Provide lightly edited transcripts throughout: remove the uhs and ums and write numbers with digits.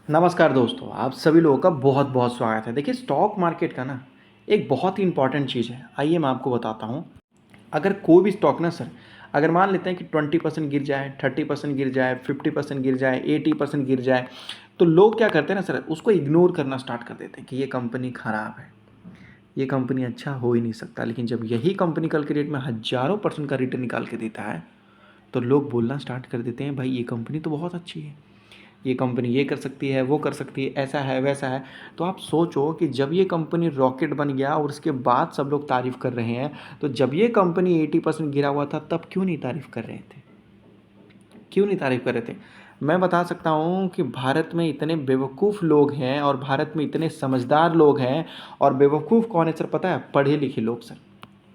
नमस्कार दोस्तों, आप सभी लोगों का बहुत बहुत स्वागत है। देखिए स्टॉक मार्केट का ना एक बहुत ही इंपॉर्टेंट चीज़ है। आइए मैं आपको बताता हूँ। अगर कोई भी स्टॉक ना सर, अगर मान लेते हैं कि 20% गिर जाए, 30% गिर जाए, 50% गिर जाए, 80% गिर जाए, तो लोग क्या करते हैं ना सर, उसको इग्नोर करना स्टार्ट कर देते हैं कि ये कंपनी ख़राब है, ये कंपनी अच्छा हो ही नहीं सकता। लेकिन जब यही कंपनी कल के डेट में हज़ारों % का रिटर्न निकाल के देता है, तो लोग बोलना स्टार्ट कर देते हैं, भाई ये कंपनी तो बहुत अच्छी है, ये कंपनी ये कर सकती है, वो कर सकती है, ऐसा है वैसा है। तो आप सोचो कि जब ये कंपनी रॉकेट बन गया और उसके बाद सब लोग तारीफ़ कर रहे हैं, तो जब ये कंपनी 80% गिरा हुआ था तब क्यों नहीं तारीफ़ कर रहे थे? क्यों नहीं तारीफ़ कर रहे थे? मैं बता सकता हूँ कि भारत में इतने बेवकूफ़ लोग हैं और भारत में इतने समझदार लोग हैं। और बेवकूफ़ कौन है सर पता है? पढ़े लिखे लोग सर।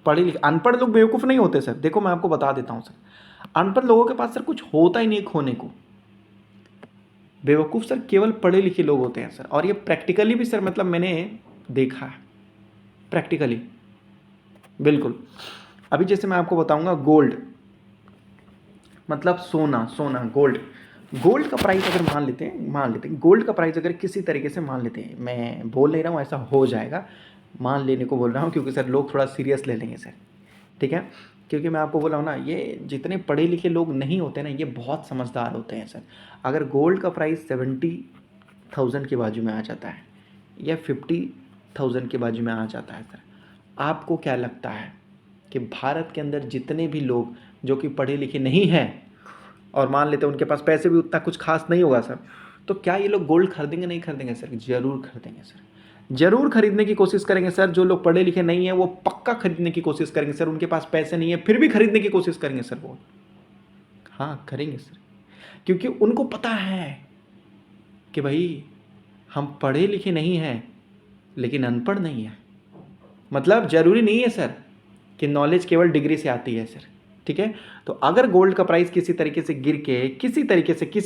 पढ़े लिखे, अनपढ़ लोग बेवकूफ़ नहीं होते सर। देखो मैं आपको बता देता हूँ सर, अनपढ़ लोगों के पास सर कुछ होता ही नहीं है खोने को। बेवकूफ़ सर केवल पढ़े लिखे लोग होते हैं सर। और ये प्रैक्टिकली भी सर, मतलब मैंने देखा है प्रैक्टिकली, बिल्कुल। अभी जैसे मैं आपको बताऊंगा गोल्ड, मतलब सोना, सोना गोल्ड। गोल्ड का प्राइस अगर मान लेते हैं गोल्ड का प्राइस अगर किसी तरीके से मान लेते हैं, मैं बोल नहीं रहा हूँ ऐसा हो जाएगा, मान लेने को बोल रहा हूँ क्योंकि सर लोग थोड़ा सीरियस ले लेंगे सर, ठीक है। क्योंकि मैं आपको बोल रहा हूँ ना, ये जितने पढ़े लिखे लोग नहीं होते ना, ये बहुत समझदार होते हैं सर। अगर गोल्ड का प्राइस 70,000 के बाजू में आ जाता है या 50,000 के बाजू में आ जाता है सर, आपको क्या लगता है कि भारत के अंदर जितने भी लोग जो कि पढ़े लिखे नहीं हैं और मान लेते हैं उनके पास पैसे भी उतना कुछ खास नहीं होगा सर, तो क्या ये लोग गोल्ड खरीदेंगे? नहीं खरीदेंगे सर? जरूर खरीदेंगे सर, जरूर खरीदने की कोशिश करेंगे सर। जो लोग पढ़े लिखे नहीं है वो पक्का खरीदने की कोशिश करेंगे सर। उनके पास पैसे नहीं है फिर भी खरीदने की कोशिश करेंगे सर वो, हाँ करेंगे सर। क्योंकि उनको पता है कि भाई हम पढ़े लिखे नहीं हैं लेकिन अनपढ़ नहीं है। मतलब ज़रूरी नहीं है सर कि नॉलेज केवल डिग्री से आती है सर, ठीक है। तो अगर गोल्ड का प्राइस किसी तरीके से गिर के किसी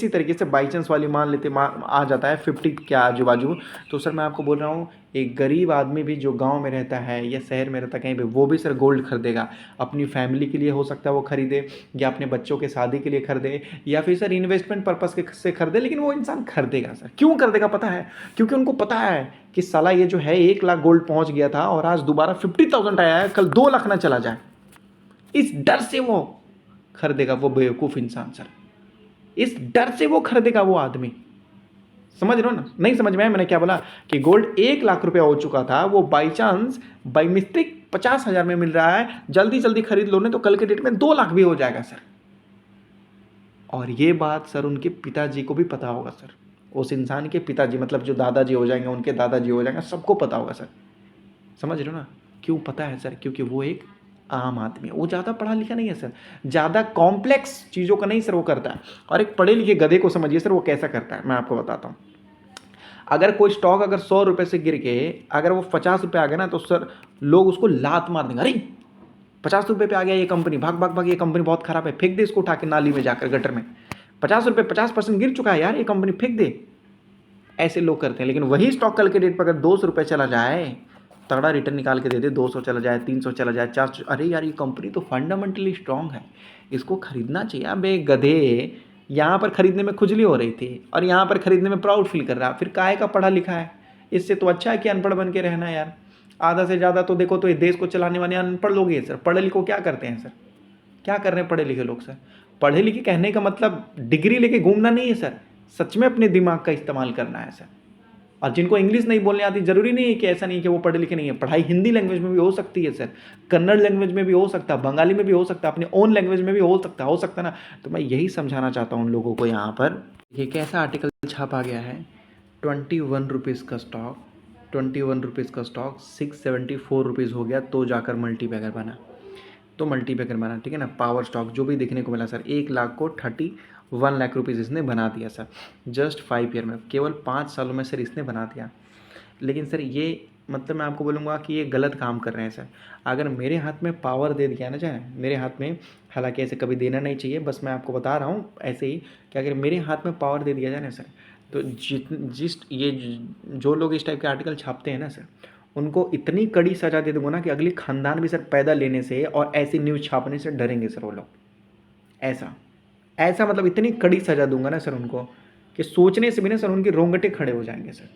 तरीके से बाई चांस वाली मान लेते आ जाता है 50 के आजू बाजू, तो सर मैं आपको बोल रहा हूँ एक गरीब आदमी भी जो गांव में रहता है या शहर में रहता है कहीं पे, वो भी सर गोल्ड खरीदेगा। अपनी फैमिली के लिए हो सकता है वो खरीदे, या अपने बच्चों के शादी के लिए खरीदे, या फिर सर इन्वेस्टमेंट पर्पज़ के से खरीदे, लेकिन वो इंसान खरीदेगा सर। क्यों खरीदेगा पता है? क्योंकि उनको पता है कि साला ये जो है 1 लाख गोल्ड पहुंच गया था और आज दोबारा 50,000 आया है, कल 2 लाख ना चला जाए, इस डर से वो खरीदेगा। वो बेवकूफ़ इंसान सर, इस डर से वो खरीदेगा वो आदमी। समझ रहे हो ना? नहीं समझ में आया मैंने क्या बोला? कि गोल्ड 1 लाख रुपया हो चुका था, वो बाई चांस बाई मिस्टेक 50,000 में मिल रहा है, जल्दी जल्दी खरीद लो नहीं तो कल के डेट में 2 लाख भी हो जाएगा सर। और ये बात सर उनके पिताजी को भी पता होगा सर। उस इंसान के पिताजी, मतलब जो दादाजी हो जाएंगे, उनके दादाजी हो जाएंगे, सबको पता होगा सर। समझ रहे हो ना? क्यों पता है सर? क्योंकि वो एक आम आदमी है, वो ज़्यादा पढ़ा लिखा नहीं है सर, ज़्यादा कॉम्प्लेक्स चीज़ों का नहीं सर वो करता है। और एक पढ़े लिखे गधे को समझिए सर वो कैसा करता है, मैं आपको बताता हूँ। अगर कोई स्टॉक अगर 100 रुपये से गिर के अगर वो 50 रुपये आ गया ना, तो सर लोग उसको लात मार देंगे, अरे 50 रुपये पे आ गया ये कंपनी, भाग भाग भाग, ये कंपनी बहुत खराब है, फेंक दे इसको उठा के नाली में जाकर, गटर में। 50 रुपये 50% गिर चुका है यार, ये कंपनी फेंक दे। ऐसे लोग करते हैं। लेकिन वही स्टॉक कल के डेट पर अगर 200 रुपये चला जाए, तगड़ा रिटर्न निकाल के दे दे, 200 चला जाए, 300 चला जाए, 400, अरे यार ये कंपनी तो फंडामेंटली स्ट्रांग है, इसको खरीदना चाहिए। अबे गधे, यहाँ पर खरीदने में खुजली हो रही थी और यहाँ पर खरीदने में प्राउड फील कर रहा, फिर काहे का पढ़ा लिखा है? इससे तो अच्छा है कि अनपढ़ बन के रहना यार। आधा से ज़्यादा तो देखो तो ये देश को चलाने वाले अनपढ़ लोग ही हैं सर। पढ़े लिखो क्या करते हैं सर? क्या कर रहे हैं पढ़े लिखे लोग सर? पढ़े लिखे कहने का मतलब डिग्री लेके घूमना नहीं है सर, सच में अपने दिमाग का इस्तेमाल करना है सर। और जिनको इंग्लिश नहीं बोलने आती, जरूरी नहीं है कि ऐसा नहीं कि वो पढ़े लिखे नहीं है। पढ़ाई हिंदी लैंग्वेज में भी हो सकती है सर, कन्नड़ लैंग्वेज में भी हो सकता है, बंगाली में भी हो सकता है, अपने ओन लैंग्वेज में भी हो सकता है ना। तो मैं यही समझाना चाहता हूँ उन लोगों को यहाँ पर। ये कैसा आर्टिकल छापा गया है, 21 रुपीज़ का स्टॉक, 21 रुपीज़ का स्टॉक 674 रुपीज़ हो गया तो जाकर मल्टीबैगर बना, तो मल्टीबैगर बना, ठीक है ना। पावर स्टॉक जो भी देखने को मिला सर, 1 लाख को 31 लाख रुपीज़ इसने बना दिया सर, जस्ट 5 ईयर में, केवल 5 सालों में सर इसने बना दिया। लेकिन सर ये, मतलब मैं आपको बोलूँगा कि ये गलत काम कर रहे हैं सर। अगर मेरे हाथ में पावर दे दिया ना जाए, मेरे हाथ में, हालांकि ऐसे कभी देना नहीं चाहिए, बस मैं आपको बता रहा हूँ ऐसे ही, कि अगर मेरे हाथ में पावर दे दिया जाए ना सर, तो जो लोग इस टाइप के आर्टिकल छापते हैं ना सर, उनको इतनी कड़ी सज़ा दे दूंगा ना कि अगली खानदान भी सर पैदा लेने से और ऐसी न्यूज़ छापने से डरेंगे सर वो लोग। ऐसा ऐसा मतलब इतनी कड़ी सज़ा दूंगा ना सर उनको कि सोचने से भी ना सर उनके रोंगटे खड़े हो जाएंगे सर।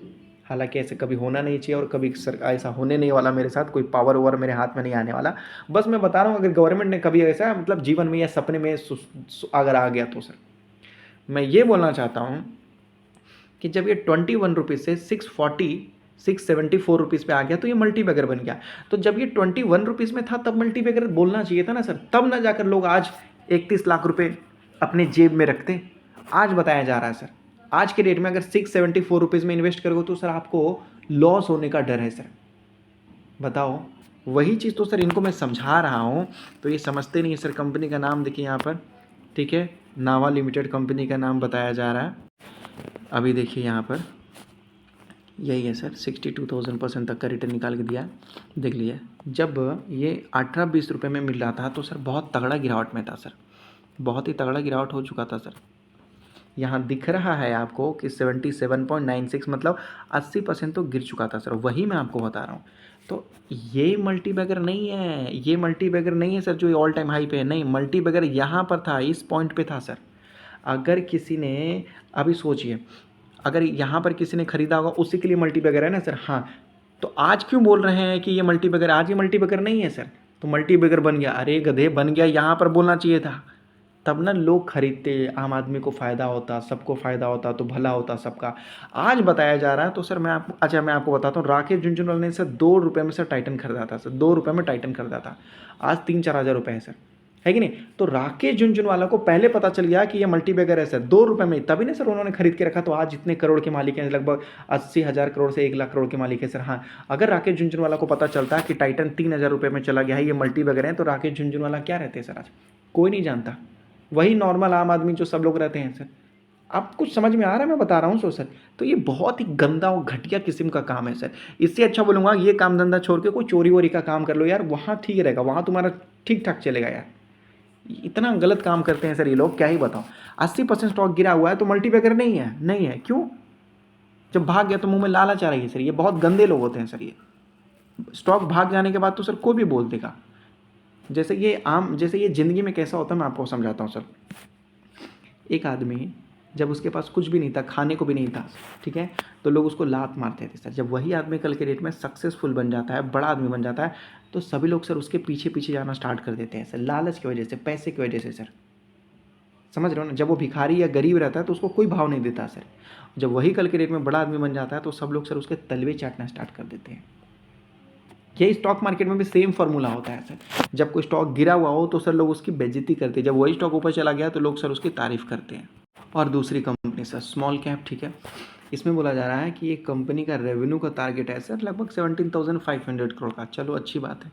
हालांकि ऐसे कभी होना नहीं चाहिए और कभी सर ऐसा होने नहीं वाला मेरे साथ, कोई पावर ओवर मेरे हाथ में नहीं आने वाला। बस मैं बता रहा हूँ अगर गवर्नमेंट ने कभी ऐसा मतलब जीवन में या सपने में अगर आ गया तो सर मैं ये बोलना चाहता हूँ कि जब ये 21 रुपीज़ से 674 रुपीज़ पे आ गया तो ये मल्टीबैगर बन गया। तो जब ये 21 रुपीज़ में था तब मल्टीबैगर बोलना चाहिए था ना सर, तब ना जाकर लोग आज 31 लाख रुपए अपने जेब में रखते। आज बताया जा रहा है सर, आज के डेट में अगर 674 रुपीज़ में इन्वेस्ट करोगे तो सर आपको लॉस होने का डर है सर। बताओ, वही चीज़ तो सर इनको मैं समझा रहा हूँ तो ये समझते नहीं है सर। कंपनी का नाम देखिए यहाँ पर, ठीक है, नावा लिमिटेड कंपनी का नाम बताया जा रहा है। अभी देखिए यहाँ पर यही है सर, 62,000% तक का रिटर्न निकाल के दिया। देख लीजिए, जब ये 18-20 रुपये में मिल रहा था तो सर बहुत तगड़ा गिरावट में था सर, बहुत ही तगड़ा गिरावट हो चुका था सर। यहाँ दिख रहा है आपको कि 77.96 मतलब 80% तो गिर चुका था सर, वही मैं आपको बता रहा हूँ। तो ये मल्टीबैगर नहीं है, ये मल्टीबैगर नहीं है सर जो ऑल टाइम हाई पे है, नहीं, मल्टीबैगर यहाँ पर था, इस पॉइंट पे था सर। अगर किसी ने, अभी सोचिए, अगर यहाँ पर किसी ने खरीदा होगा उसी के लिए मल्टीबैगर है ना सर। हाँ, तो आज क्यों बोल रहे हैं कि ये मल्टीबैगर, आज ये मल्टीबैगर नहीं है सर, तो मल्टीबैगर बन गया। अरे गधे, बन गया यहाँ पर बोलना चाहिए था, तब ना लोग खरीदते, आम आदमी को फ़ायदा होता, सबको फ़ायदा होता, तो भला होता सबका। आज बताया जा रहा है तो सर मैं आपको, अच्छा मैं आपको बताता हूँ, राकेश झुनझुनवाला ने सर 2 रुपये में सर टाइटन खरीदा था सर, 2 रुपये में टाइटन खरीदा था। आज 3-4 हज़ार रुपये है सर, है कि नहीं? तो राकेश झुनझुनवाला को पहले पता चल गया कि ये मल्टीबैगर है सर, 2 रुपये में, तभी ना सर उन्होंने खरीद के रखा। तो आज इतने करोड़ के मालिक हैं, लगभग 80,000 करोड़ से 1 लाख करोड़ के मालिक है सर। हाँ, अगर राकेश झुनझुनवाला को पता चलता कि टाइटन 3,000 रुपये में चला गया है, ये मल्टीबैगर है, तो राकेश झुनझुनवाला क्या रहते हैं सर आज? कोई नहीं जानता, वही नॉर्मल आम आदमी जो सब लोग रहते हैं सर। आप कुछ समझ में आ रहा है मैं बता रहा हूँ सो सर? तो ये बहुत ही गंदा और घटिया किस्म का काम है सर। इससे अच्छा बोलूँगा ये काम धंधा छोड़ के कोई चोरी वोरी का काम कर लो यार, वहाँ ठीक रहेगा, वहाँ तुम्हारा ठीक ठाक चलेगा यार। इतना गलत काम करते हैं सर ये लोग, क्या ही बताओ। 80% स्टॉक गिरा हुआ है तो मल्टीबैगर नहीं है, नहीं है, क्यों? जब भाग गया तो मुंह में लालच आ रही है सर। ये बहुत गंदे लोग होते हैं सर। ये स्टॉक भाग जाने के बाद तो सर कोई भी बोल देगा। जैसे ये ज़िंदगी में कैसा होता है मैं आपको समझाता हूँ सर। एक आदमी जब उसके पास कुछ भी नहीं था, खाने को भी नहीं था, ठीक है, तो लोग उसको लात मारते थे सर। जब वही आदमी कल के डेट में सक्सेसफुल बन जाता है, बड़ा आदमी बन जाता है, तो सभी लोग सर उसके पीछे पीछे जाना स्टार्ट कर देते हैं सर, लालच की वजह से, पैसे की वजह से सर। समझ रहे हो ना? जब वो भिखारी या गरीब रहता है तो उसको कोई भाव नहीं देता सर। जब वही कल के डेट में बड़ा आदमी बन जाता है तो सब लोग सर उसके तलवे चाटना स्टार्ट कर देते हैं। यही स्टॉक मार्केट में भी सेम फार्मूला होता है सर। जब कोई स्टॉक गिरा हुआ हो तो सर लोग उसकी बेइज्जती करते हैं, जब वही स्टॉक ऊपर चला गया तो लोग सर उसकी तारीफ करते हैं। और दूसरी कंपनी सर स्मॉल कैप, ठीक है, इसमें बोला जा रहा है कि ये कंपनी का रेवेन्यू का टारगेट है सर लगभग 17,500 करोड़ का। चलो अच्छी बात है,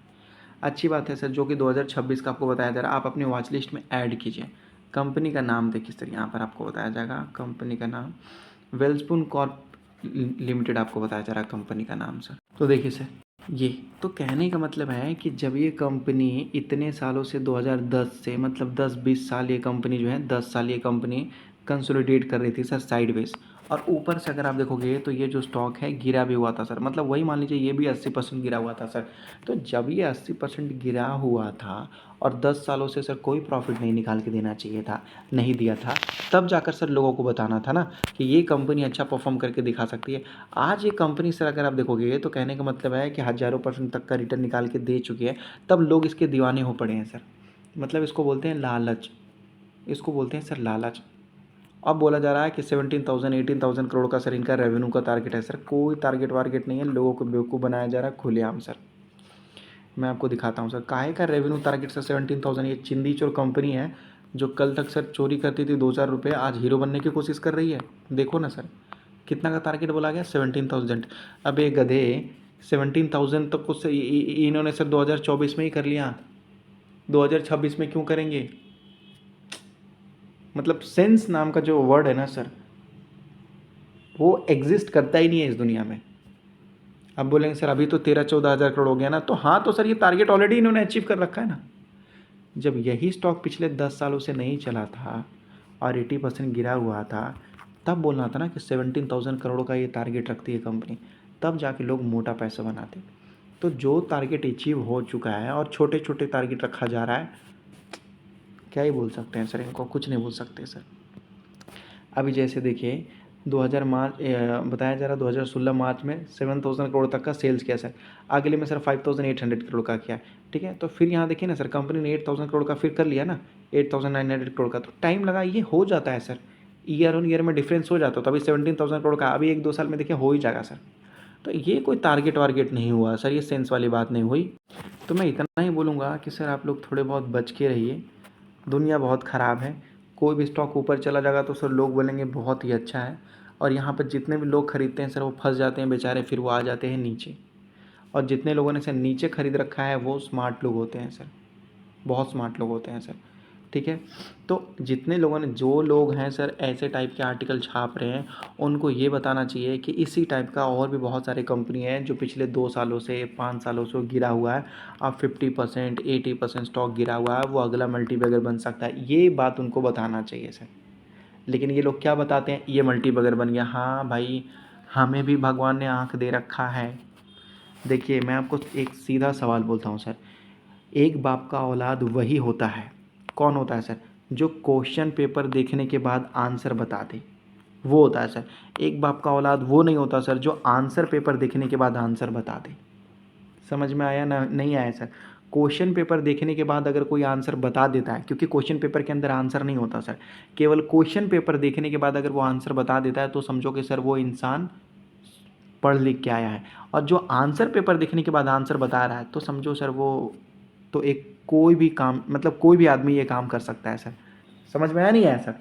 अच्छी बात है सर, जो कि 2026 का आपको बताया जा रहा है। आप अपने वॉच लिस्ट में ऐड कीजिए। कंपनी का नाम देखिए सर, यहाँ पर आपको बताया जाएगा कंपनी का नाम वेल्सपुन कॉर्प लिमिटेड आपको बताया जा रहा है कंपनी का नाम सर। तो देखिए सर, ये तो कहने का मतलब है कि जब ये कंपनी इतने सालों से 2010 से मतलब 10-20 साल ये कंपनी जो है 10 साल ये कंपनी कंसोलिडेट कर रही थी सर साइडवेज, और ऊपर से अगर आप देखोगे तो ये जो स्टॉक है गिरा भी हुआ था सर, मतलब वही मान लीजिए ये भी 80% गिरा हुआ था सर। तो जब ये 80% गिरा हुआ था और 10 सालों से सर कोई प्रॉफिट नहीं निकाल के देना चाहिए था, नहीं दिया था, तब जाकर सर लोगों को बताना था ना कि ये कंपनी अच्छा परफॉर्म करके दिखा सकती है। आज ये कंपनी सर अगर आप देखोगे तो कहने का मतलब है कि हज़ारों % तक का रिटर्न निकाल के दे चुकी है, तब लोग इसके दीवाने हो पड़े हैं सर। मतलब इसको बोलते हैं लालच, इसको बोलते हैं सर लालच। अब बोला जा रहा है कि 17,000-18,000 करोड़ का सर इनका रेवेन्यू का टारगेट है सर। कोई टारगेट वारगेट नहीं है, लोगों को बेवकूफ़ बनाया जा रहा है खुलेआम सर। मैं आपको दिखाता हूँ सर काहे का रेवेन्यू टारगेट सर 17,000। ये चिंदी चोर कंपनी है जो कल तक सर चोरी करती थी 2-4 रुपये, आज हीरो बनने की कोशिश कर रही है। देखो ना सर कितना का टारगेट बोला गया, 17,000। अब ये गधे 17,000 तक को इन्होंने सर 2024 में ही कर लिया, 2026 में क्यों करेंगे? मतलब सेंस नाम का जो वर्ड है ना सर, वो एग्जिस्ट करता ही नहीं है इस दुनिया में। अब बोलेंगे सर अभी तो 13-14 हज़ार करोड़ हो गया ना, तो हाँ, तो सर ये टारगेट ऑलरेडी इन्होंने अचीव कर रखा है ना। जब यही स्टॉक पिछले 10 सालों से नहीं चला था और 80% गिरा हुआ था, तब बोलना था ना कि 17,000 करोड़ का ये टारगेट रखती है कंपनी, तब जाके लोग मोटा पैसा बनाते। तो जो टारगेट अचीव हो चुका है और छोटे छोटे टारगेट रखा जा रहा है, क्या ही बोल सकते हैं सर, इनको कुछ नहीं बोल सकते सर। अभी जैसे देखिए 2000 मार्च बताया जा रहा है 2016 मार्च में 7000 करोड़ तक का सेल्स किया सर। अगले में सर 5800 करोड़ का किया। ठीक है, तो फिर यहाँ देखिए ना सर, कंपनी ने 8000 करोड़ का फिर कर लिया ना, 8900 करोड़ का। तो टाइम लगा, ये हो जाता है सर, ईयर ऑन ईयर में डिफरेंस हो जाता है। तो अभी 17,000 करोड़ का अभी 1-2 साल में देखिए हो ही जाएगा सर। तो ये कोई टारगेट वारगेट नहीं हुआ सर, ये सेंस वाली बात नहीं हुई। तो मैं इतना ही बोलूँगा कि सर आप लोग थोड़े बहुत बच के रहिए, दुनिया बहुत ख़राब है। कोई भी स्टॉक ऊपर चला जाएगा तो सर लोग बोलेंगे बहुत ही अच्छा है, और यहाँ पर जितने भी लोग खरीदते हैं सर वो फंस जाते हैं बेचारे, फिर वो आ जाते हैं नीचे। और जितने लोगों ने सर नीचे खरीद रखा है वो स्मार्ट लोग होते हैं सर, बहुत स्मार्ट लोग होते हैं सर। ठीक है, तो जितने लोगों ने, जो लोग हैं सर ऐसे टाइप के आर्टिकल छाप रहे हैं, उनको ये बताना चाहिए कि इसी टाइप का और भी बहुत सारे कंपनी है जो पिछले 2 सालों से 5 सालों से गिरा हुआ है। अब 50% 80% स्टॉक गिरा हुआ है, वो अगला मल्टीबैगर बन सकता है, ये बात उनको बताना चाहिए सर। लेकिन ये लोग क्या बताते हैं, ये मल्टीबैगर बन गया। हाँ भाई, हमें भी भगवान ने आँख दे रखा है। देखिए मैं आपको एक सीधा सवाल बोलता हूँ सर, एक बाप का औलाद वही होता है, कौन होता है सर, जो क्वेश्चन पेपर देखने के बाद आंसर बता दे, वो होता है सर। एक बाप का औलाद वो नहीं होता सर जो आंसर पेपर देखने के बाद आंसर बता दे। समझ में आया ना, नहीं आया सर? क्वेश्चन पेपर देखने के बाद अगर कोई आंसर बता देता है, क्योंकि क्वेश्चन पेपर के अंदर आंसर नहीं होता सर, केवल क्वेश्चन पेपर देखने के बाद अगर वो आंसर बता देता है तो समझो कि सर वो इंसान पढ़ लिख के आया है। और जो आंसर पेपर देखने के बाद आंसर बता रहा है तो समझो सर वो तो एक कोई भी काम, मतलब कोई भी आदमी ये काम कर सकता है सर। समझ में आया नहीं आया सर?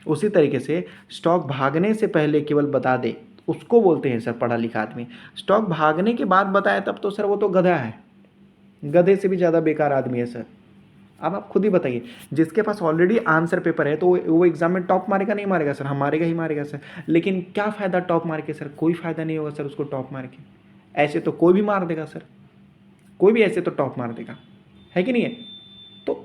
उसी तरीके से स्टॉक भागने से पहले केवल बता दे, उसको बोलते हैं सर पढ़ा लिखा आदमी। स्टॉक भागने के बाद बताए तब तो सर वो तो गधा है, गधे से भी ज़्यादा बेकार आदमी है सर। अब आप खुद ही बताइए, जिसके पास ऑलरेडी आंसर पेपर है तो वो एग्जाम में टॉप मारेगा नहीं मारेगा सर? हम मारेगा ही मारेगा सर। लेकिन क्या फ़ायदा टॉप मार के सर? कोई फ़ायदा नहीं होगा सर उसको टॉप मार के। ऐसे तो कोई भी मार देगा सर, कोई भी ऐसे तो टॉप मार देगा, है कि नहीं है? तो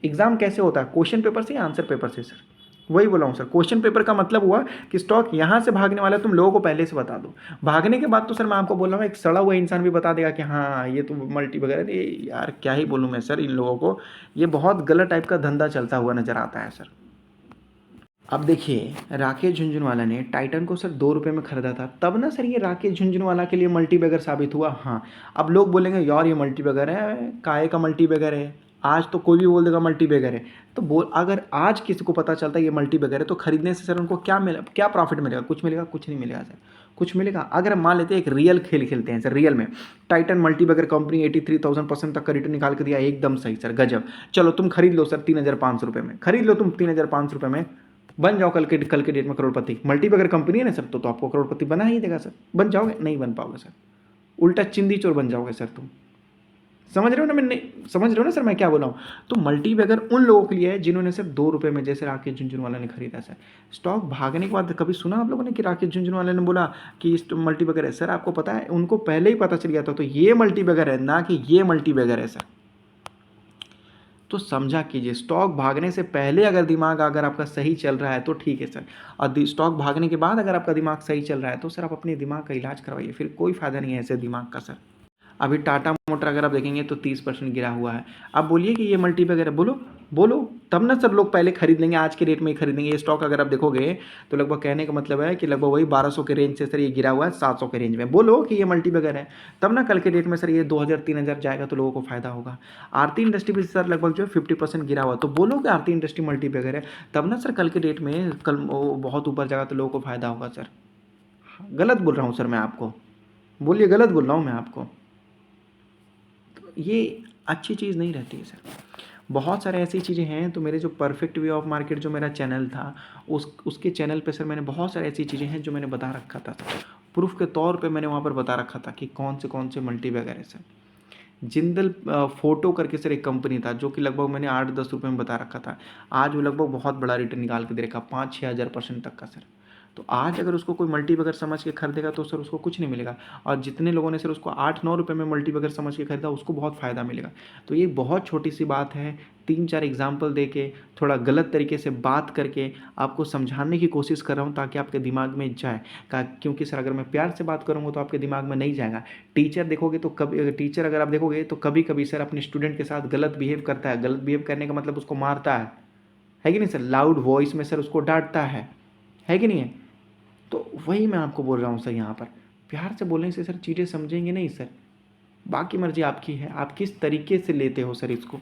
एग्ज़ाम कैसे होता है, क्वेश्चन पेपर से या आंसर पेपर से सर? वही बोला हूँ सर, क्वेश्चन पेपर का मतलब हुआ कि स्टॉक यहाँ से भागने वाला है, तुम लोगों को पहले से बता दो। भागने के बाद तो सर मैं आपको बोल रहा हूँ एक सड़ा हुआ इंसान भी बता देगा कि हाँ ये तो मल्टी वगैरह। ये यार क्या ही बोलूँ मैं सर इन लोगों को, ये बहुत गलत टाइप का धंधा चलता हुआ नज़र आता है सर। अब देखिए, राकेश झुनझुनवाला ने टाइटन को सर 2 रुपये में खरीदा था, तब ना सर ये राकेश झुनझुनवाला के लिए मल्टीबैगर साबित हुआ। हाँ, अब लोग बोलेंगे यार ये मल्टीबैगर है, काहे का मल्टीबैगर है, आज तो कोई भी बोल देगा मल्टीबैगर है। तो बोल, अगर आज किसी को पता चलता है ये मल्टीबैगर है तो खरीदने से सर उनको क्या मिला, क्या प्रॉफिट मिलेगा? कुछ मिलेगा? कुछ नहीं मिलेगा सर, कुछ मिलेगा? अगर हम मान लेते हैं एक रियल खेल खेलते हैं सर, रियल में टाइटन मल्टीबैगर कंपनी 83,000% तक का रिटर्न निकाल के दिया, एकदम सही सर, गजब। चलो तुम खरीद लो सर 3,500 में, खरीद लो तुम 3,500 में, बन जाओ कल के डेट में करोड़पति। मल्टीबैगर कंपनी है ना सर, तो आपको करोड़पति बना ही देगा सर। बन जाओगे? नहीं बन पाओगे सर, उल्टा चिंदी चोर बन जाओगे सर तुम। समझ रहे हो ना, मैं नहीं समझ रहे हो ना सर मैं क्या बोला हूँ? तो मल्टीबैगर उन लोगों के लिए है जिन्होंने सिर्फ 2 रुपये में, जैसे राकेश झुनझुनवाला ने खरीदा सर। स्टॉक भागने के बाद कभी सुना आप लोगों ने कि राकेश झुनझुनवाला ने बोला कि मल्टीबैगर है? सर आपको पता है, उनको पहले ही पता चल गया था, तो ये मल्टीबैगर है ना कि ये मल्टीबैगर है सर। तो समझा कीजिए, स्टॉक भागने से पहले अगर दिमाग अगर आपका सही चल रहा है तो ठीक है सर, और स्टॉक भागने के बाद अगर आपका दिमाग सही चल रहा है तो सर आप अपने दिमाग का इलाज करवाइए, फिर कोई फ़ायदा नहीं है ऐसे दिमाग का सर। अभी टाटा मोटर अगर आप देखेंगे तो 30% गिरा हुआ है। आप बोलिए कि ये मल्टीबैगर है, बोलो बोलो, तब ना सर लोग पहले खरीद लेंगे, आज के रेट में ही खरीदेंगे। ये स्टॉक अगर आप देखोगे तो लगभग कहने का मतलब है कि लगभग वही 1200 के रेंज से सर ये गिरा हुआ है 700 के रेंज में। बोलो कि ये मल्टीबैगर है, तब ना कल के डेट में सर ये 2000-3000 जाएगा तो लोगों को फायदा होगा। आरती इंडस्ट्री भी सर लगभग जो है 50% गिरा हुआ, तो बोलो कि आरती इंडस्ट्री मल्टीबैगर है, तब ना सर कल के डेट में कल बहुत ऊपर जाएगा तो लोगों को फायदा होगा सर। गलत बोल रहा हूँ सर मैं आपको? बोलिए गलत बोल रहा हूँ मैं आपको? ये अच्छी चीज़ नहीं रहती है सर। बहुत सारे ऐसी चीज़ें हैं, तो मेरे जो परफेक्ट वे ऑफ मार्केट जो मेरा चैनल था, उसके चैनल पे सर मैंने बहुत सारी ऐसी चीज़ें हैं जो मैंने बता रखा था। प्रूफ के तौर पे मैंने वहाँ पर बता रखा था कि कौन से मल्टीबैगर है सर। जिंदल फोटो करके सर एक कंपनी था जो कि लगभग मैंने 8-10 रुपये में बता रखा था, आज वो लगभग बहुत बड़ा रिटर्न निकाल के दे रखा, 5-6 हज़ार % तक का सर। तो आज अगर उसको कोई मल्टीबैगर समझ के खरीदेगा तो सर उसको कुछ नहीं मिलेगा, और जितने लोगों ने सर उसको 8-9 रुपये में मल्टीबैगर समझ के खरीदा उसको बहुत फ़ायदा मिलेगा। तो ये बहुत छोटी सी बात है, 3-4 एग्जाम्पल दे के थोड़ा गलत तरीके से बात करके आपको समझाने की कोशिश कर रहा हूँ ताकि आपके दिमाग में जाए। क्योंकि सर अगर मैं प्यार से बात करूँगा तो आपके दिमाग में नहीं जाएगा। टीचर देखोगे तो कभी, टीचर अगर आप देखोगे तो कभी कभी सर अपने स्टूडेंट के साथ गलत बिहेव करता है। गलत बिहेव करने का मतलब उसको मारता है कि नहीं सर? लाउड वॉइस में सर उसको डांटता है कि नहीं है? तो वही मैं आपको बोल रहा हूँ सर, यहाँ पर प्यार से बोलने से सर चीज़ें समझेंगे नहीं सर, बाकी मर्जी आपकी है, आप किस तरीके से लेते हो सर इसको।